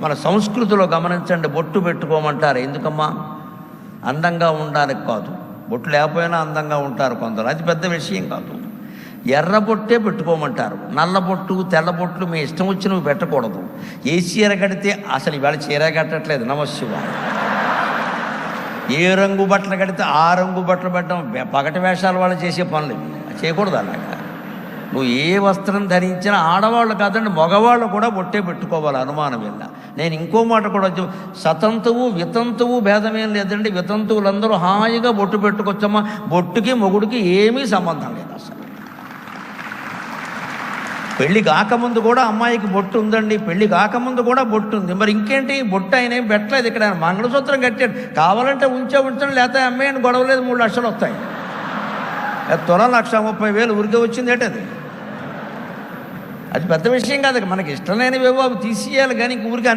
మన సంస్కృతిలో గమనించండి, బొట్టు పెట్టుకోమంటారు. ఎందుకమ్మా? అందంగా ఉండడానికి కాదు. బొట్టు లేకపోయినా అందంగా ఉంటారు కొందరు, అది పెద్ద విషయం కాదు. ఎర్ర బొట్టే పెట్టుకోమంటారు. నల్ల బొట్టు, తెల్ల బొట్లు మీ ఇష్టం వచ్చినవి పెట్టకూడదు. ఏ చీర కడితే, అసలు ఇవాళ చీర కట్టట్లేదు, నమశివాయ. ఏ రంగు బట్టలు కడితే ఆ రంగు బట్టలు పెట్టడం పగటి వేషాల వాళ్ళు చేసే పనులు చేయకూడదు. అలాగా నువ్వు ఏ వస్త్రం ధరించినా, ఆడవాళ్ళు కాదండి మగవాళ్ళు కూడా బొట్టే పెట్టుకోవాలి, అనుమానం వెళ్ళా. నేను ఇంకో మాట కూడా సతంతువు వితంతువు భేదమేం లేదండి. వితంతువులందరూ హాయిగా బొట్టు పెట్టుకొచ్చమ్మా. బొట్టుకి మొగుడికి ఏమీ సంబంధం లేదు అసలు. పెళ్ళి కాకముందు కూడా అమ్మాయికి బొట్టు ఉందండి, పెళ్ళి కాకముందు కూడా బొట్టు ఉంది. మరి ఇంకేంటి? బొట్టు ఆయన ఏం పెట్టలేదు. ఇక్కడ ఆయన మంగళసూత్రం కట్టాడు. కావాలంటే ఉంచండి, లేకపోతే అమ్మాయిని గొడవలేదు, 3 లక్షలు వస్తాయి. తులం 1,30,000 ఊరికే వచ్చింది ఏంటది? అది పెద్ద విషయం కాదు. మనకి ఇష్టం లేనివేవో అవి తీసేయాలి, కానీ ఊరికి అన్ని